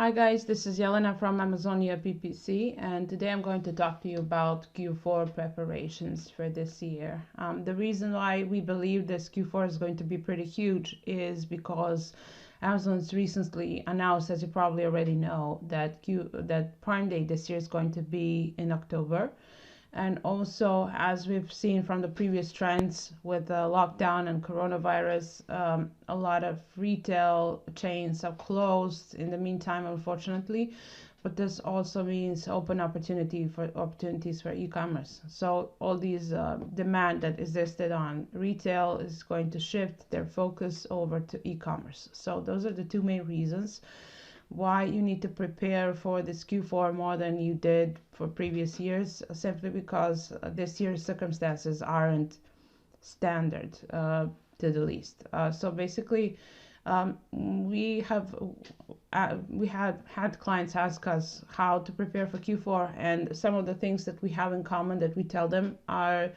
Hi guys, this is Yelena from Amazonia PPC, and today I'm going to talk to you about Q4 preparations for this year. The reason why we believe this Q4 is going to be pretty huge is because Amazon's recently announced, as you probably already know, that Prime Day this year is going to be in October. And also, as we've seen from the previous trends with the lockdown and coronavirus, a lot of retail chains have closed in the meantime, unfortunately. But this also means open opportunities for e-commerce. So all these demand that existed on retail is going to shift their focus over to e-commerce. So those are the two main reasons why you need to prepare for this Q4 more than you did for previous years, simply because this year's circumstances aren't standard, to the least. So basically, we had clients ask us how to prepare for Q4, and some of the things that we have in common that we tell them are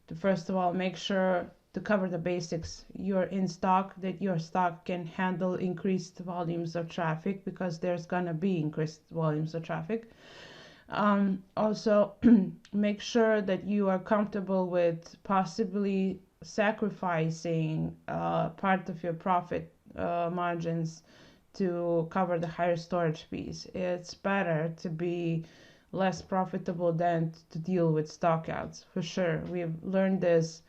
to, first of all, make sure to cover the basics. You're in stock, that your stock can handle increased volumes of traffic, because there's gonna be increased volumes of traffic. Also, make sure that you are comfortable with possibly sacrificing part of your profit margins to cover the higher storage fees. It's better to be less profitable than to deal with stockouts, for sure. We've learned this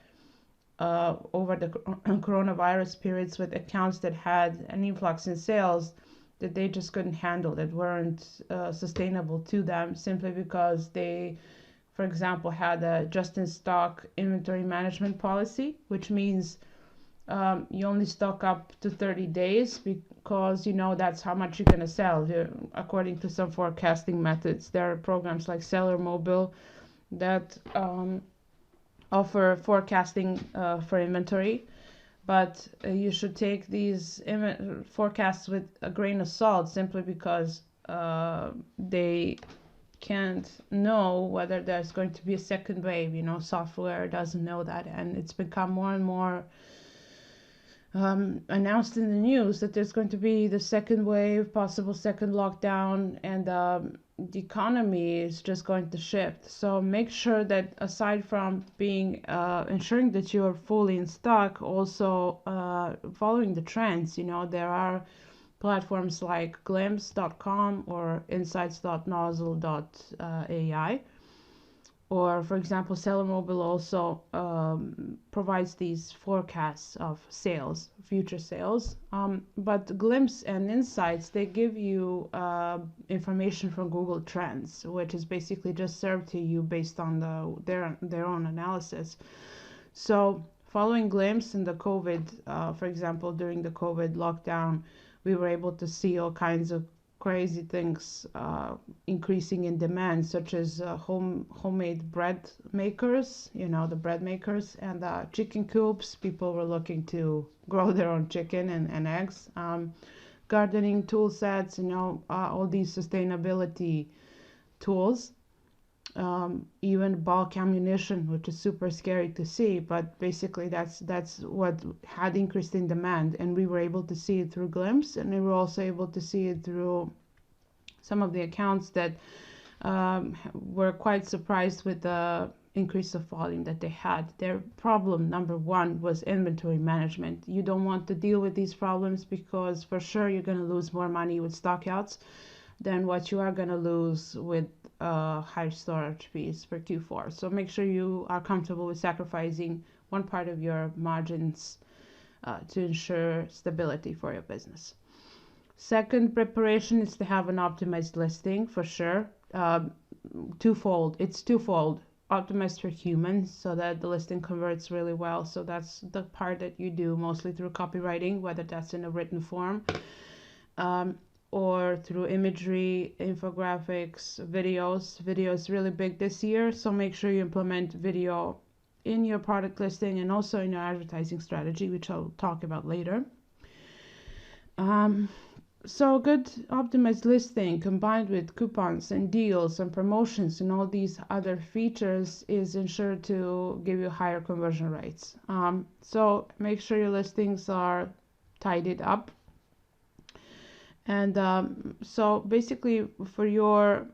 over the coronavirus periods with accounts that had an influx in sales that they just couldn't handle, that weren't sustainable to them, simply because they, for example, had a just-in-stock inventory management policy, which means you only stock up to 30 days because you know that's how much you're going to sell. According to some forecasting methods, there are programs like Seller Mobile that offer forecasting for inventory, but you should take these forecasts with a grain of salt, simply because they can't know whether there's going to be a second wave. Software doesn't know that, and it's become more and more announced in the news that there's going to be the second wave, possible second lockdown, and the economy is just going to shift. So make sure that, aside from being ensuring that you are fully in stock, also following the trends. There are platforms like glimpse.com or insights.nozzle.ai. Or, for example, Seller Mobile also provides these forecasts of sales, future sales. But Glimpse and Insights, they give you information from Google Trends, which is basically just served to you based on their own analysis. So following Glimpse in the COVID, for example, during the COVID lockdown, we were able to see all kinds of crazy things increasing in demand, such as homemade bread makers, the bread makers, and chicken coops. People were looking to grow their own chicken and eggs. Gardening tool sets, all these sustainability tools. Even bulk ammunition, which is super scary to see, but basically that's what had increased in demand, and we were able to see it through Glimpse, and we were also able to see it through some of the accounts that were quite surprised with the increase of volume that they had. Their problem number one was inventory management. You don't want to deal with these problems, because for sure you're going to lose more money with stockouts than what you are going to lose with high storage fees for Q4. So make sure you are comfortable with sacrificing one part of your margins to ensure stability for your business. Second preparation is to have an optimized listing, for sure. Twofold. It's twofold. Optimized for humans, so that the listing converts really well. So that's the part that you do mostly through copywriting, whether that's in a written form, or through imagery, infographics, videos. Video is really big this year, so make sure you implement video in your product listing and also in your advertising strategy, which I'll talk about later. So good optimized listing combined with coupons and deals and promotions and all these other features is ensured to give you higher conversion rates. So make sure your listings are tidied up And so basically for your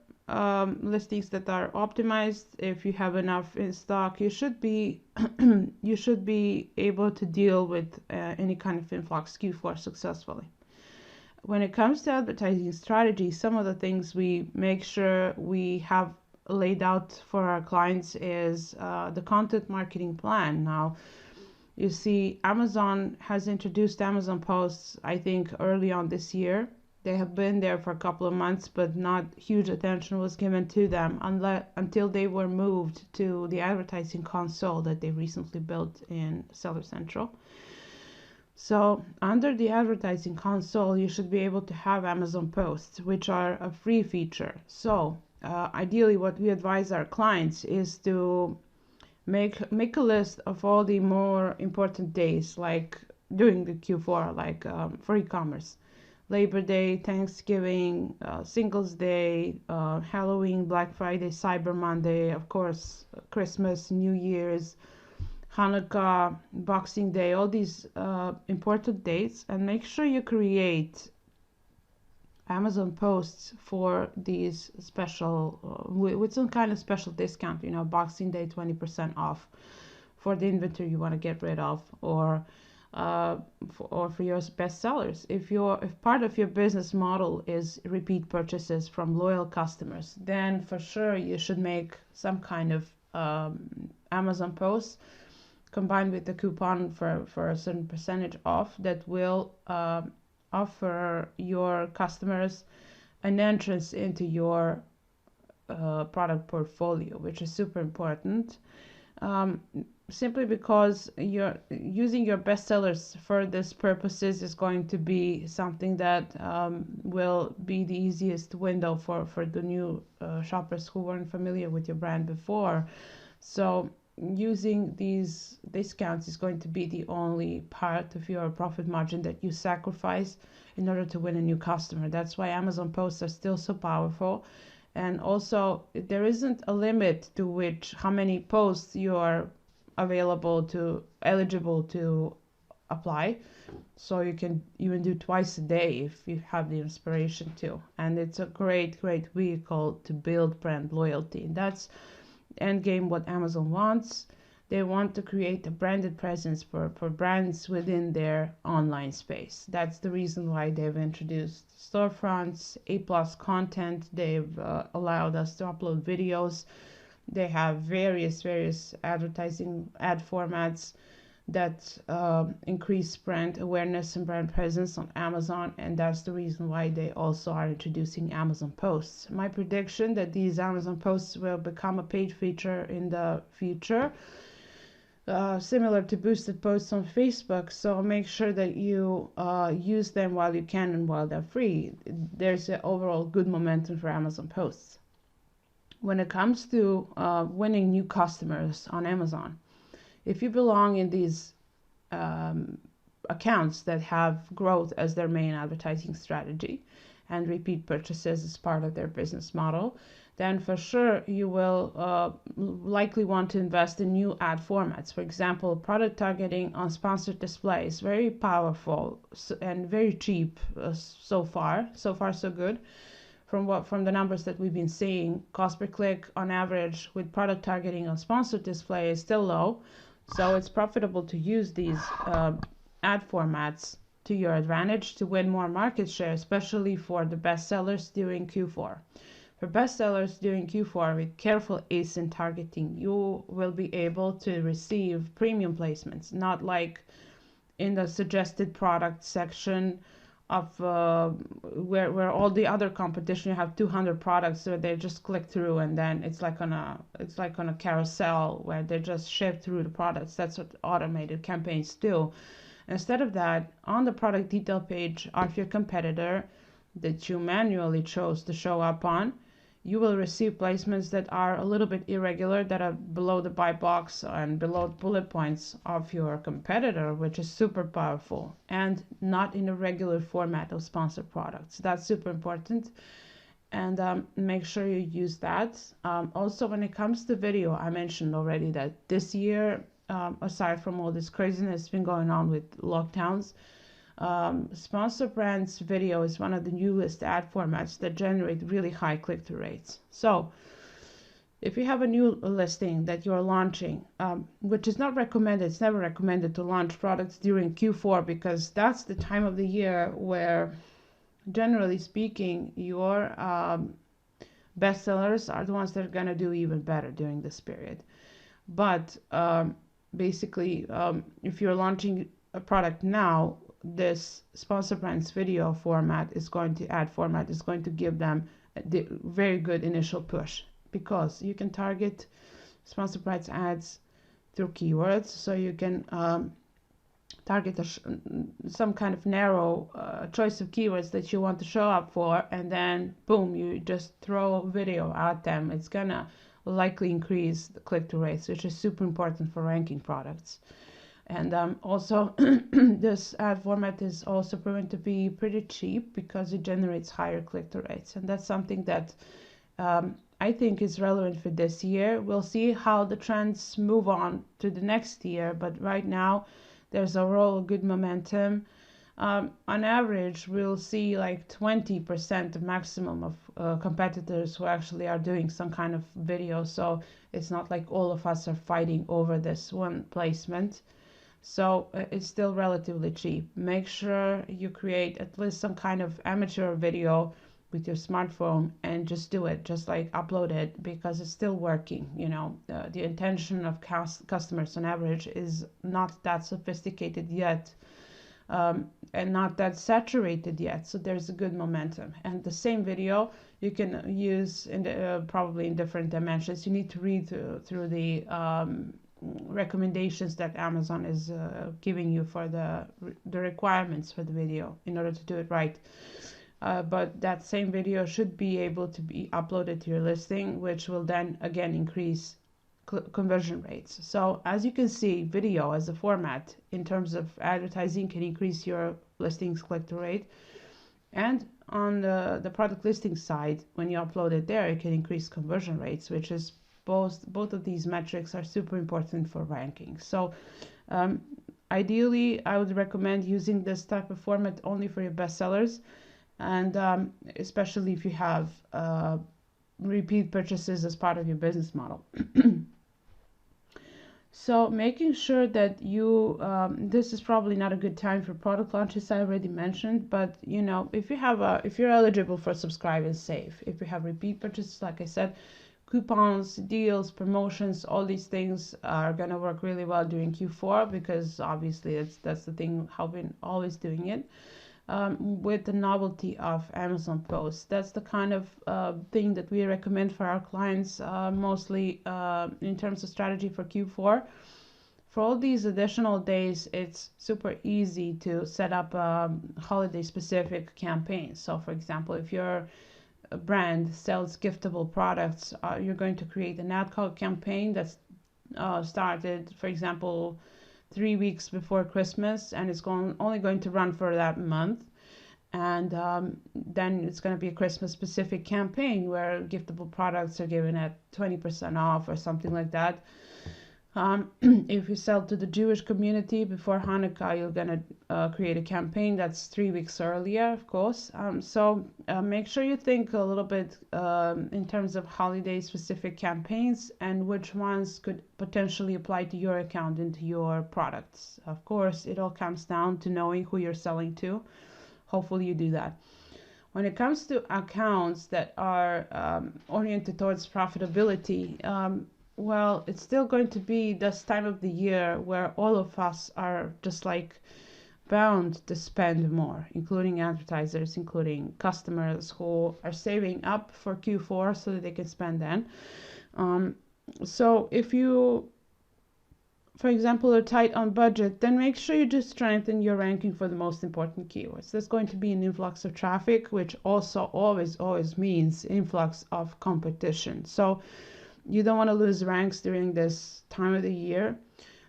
listings that are optimized, if you have enough in stock, you should be you should be able to deal with any kind of influx Q4 successfully. When it comes to advertising strategy, some of the things we make sure we have laid out for our clients is the content marketing plan. Now, you see, Amazon has introduced Amazon posts, I think, early on this year. They have been there for a couple of months, but not huge attention was given to them until they were moved to the advertising console that they recently built in Seller Central. So under the advertising console, you should be able to have Amazon posts, which are a free feature. So ideally, what we advise our clients is to make a list of all the more important days, like during the Q4, like for e-commerce. Labor Day, Thanksgiving, Singles Day, Halloween, Black Friday, Cyber Monday, of course, Christmas, New Year's, Hanukkah, Boxing Day, all these important dates, and make sure you create Amazon posts for these special, with some kind of special discount, Boxing Day 20% off for the inventory you want to get rid of, or for your best sellers. If part of your business model is repeat purchases from loyal customers, then for sure you should make some kind of Amazon posts combined with the coupon for a certain percentage off that will offer your customers an entrance into your product portfolio, which is super important. Simply because you're using your bestsellers for this purposes is going to be something that will be the easiest window for the new shoppers who weren't familiar with your brand before. So using these discounts is going to be the only part of your profit margin that you sacrifice in order to win a new customer. That's why Amazon posts are still so powerful. And also, there isn't a limit to how many posts you are eligible to apply. So you can even do twice a day if you have the inspiration to. And it's a great vehicle to build brand loyalty. And that's end game what Amazon wants. They want to create a branded presence for brands within their online space. That's the reason why they've introduced storefronts, A+ content. They've allowed us to upload videos. They have various advertising ad formats that increase brand awareness and brand presence on Amazon, and that's the reason why they also are introducing Amazon posts. My prediction that these Amazon posts will become a paid feature in the future, similar to boosted posts on Facebook. So make sure that you use them while you can and while they're free. There's an overall good momentum for Amazon posts. When it comes to winning new customers on Amazon, if you belong in these accounts that have growth as their main advertising strategy and repeat purchases as part of their business model, then for sure you will likely want to invest in new ad formats. For example, product targeting on sponsored displays, very powerful and very cheap so far so good. From the numbers that we've been seeing, cost per click on average with product targeting on sponsored display is still low. So it's profitable to use these ad formats to your advantage to win more market share, especially for the best sellers during Q4. For best sellers during Q4, with careful ASIN targeting, you will be able to receive premium placements, not like in the suggested product section of where all the other competition, you have 200 products where they just click through, and then it's like on a carousel where they just shift through the products. That's what automated campaigns do. Instead of that, on the product detail page of your competitor that you manually chose to show up on, you will receive placements that are a little bit irregular, that are below the buy box and below bullet points of your competitor, which is super powerful, and not in a regular format of sponsored products. That's super important, and make sure you use that. Also, when it comes to video, I mentioned already that this year, aside from all this craziness been going on with lockdowns, Sponsor brands video is one of the newest ad formats that generate really high click-through rates. So if you have a new listing that you're launching, which is not recommended, it's never recommended to launch products during Q4 because that's the time of the year where, generally speaking, your bestsellers are the ones that are going to do even better during this period. But basically, if you're launching a product now, this sponsor brands video format is going to give them the very good initial push, because you can target sponsor brands ads through keywords, so you can target some kind of narrow choice of keywords that you want to show up for, and then boom, you just throw video at them. It's gonna likely increase the click-through rates, which is super important for ranking products. And also this ad format is also proven to be pretty cheap because it generates higher click-through rates, and that's something that I think is relevant for this year. We'll see how the trends move on to the next year, but right now there's overall good momentum. On average, we'll see like 20% of maximum of competitors who actually are doing some kind of video, so it's not like all of us are fighting over this one placement. So it's still relatively cheap. Make sure you create at least some kind of amateur video with your smartphone and just do it, just like upload it, because it's still working. The intention of customers on average is not that sophisticated yet, and not that saturated yet, so there's a good momentum. And the same video you can use in probably in different dimensions. You need to read through the recommendations that Amazon is giving you for the requirements for the video in order to do it right. But that same video should be able to be uploaded to your listing, which will then again increase conversion rates. So as you can see, video as a format in terms of advertising can increase your listings click-through rate, and on the product listing side, when you upload it there, it can increase conversion rates, which is both of these metrics are super important for ranking. So ideally, I would recommend using this type of format only for your bestsellers, and especially if you have repeat purchases as part of your business model. So making sure that you, this is probably not a good time for product launches, I already mentioned, but if you're eligible for subscribe and save, if you have repeat purchases, like I said, coupons, deals, promotions, all these things are going to work really well during Q4, because obviously that's the thing, how we've been always doing it. With the novelty of Amazon posts. That's the kind of thing that we recommend for our clients, mostly in terms of strategy for Q4. For all these additional days, it's super easy to set up holiday-specific campaigns. So, for example, if your brand sells giftable products, you're going to create an ad campaign that's started, for example, 3 weeks before Christmas, and it's only going to run for that month. And then it's going to be a Christmas specific campaign where giftable products are given at 20% off or something like that. If you sell to the Jewish community before Hanukkah, you're going to create a campaign that's 3 weeks earlier, of course. So make sure you think a little bit in terms of holiday specific campaigns and which ones could potentially apply to your account and to your products. Of course, it all comes down to knowing who you're selling to. Hopefully you do that. When it comes to accounts that are oriented towards profitability, well, it's still going to be this time of the year where all of us are just like bound to spend more, including advertisers, including customers who are saving up for Q4 so that they can spend then. So if you, for example, are tight on budget, then make sure you just strengthen your ranking for the most important keywords. There's going to be an influx of traffic, which also always means influx of competition. So you don't want to lose ranks during this time of the year.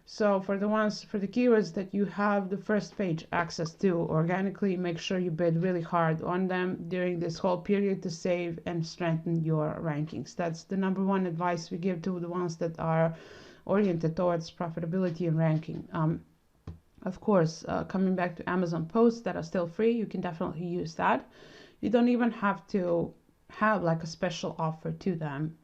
So for the keywords that you have the first page access to organically, make sure you bid really hard on them during this whole period to save and strengthen your rankings. That's the number one advice we give to the ones that are oriented towards profitability and ranking. Of course, coming back to Amazon posts that are still free, you can definitely use that. You don't even have to have like a special offer to them.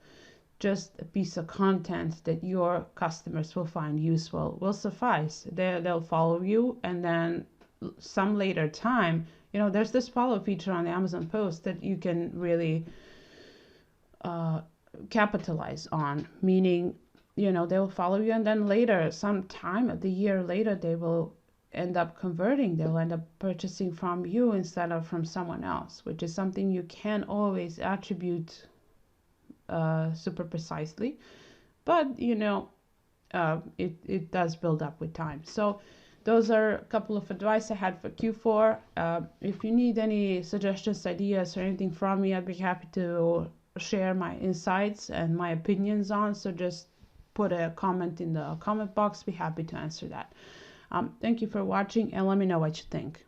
Just a piece of content that your customers will find useful will suffice. They'll follow you, and then some later time, there's this follow feature on the Amazon post that you can really capitalize on, meaning, they'll follow you, and then later, some time at the year later, they will end up converting. They'll end up purchasing from you instead of from someone else, which is something you can't always attribute super precisely, but it does build up with time. So those are a couple of advice I had for Q4. If you need any suggestions, ideas, or anything from me, I'd be happy to share my insights and my opinions on. So just put a comment in the comment box. Be happy to answer that. Thank you for watching, and let me know what you think.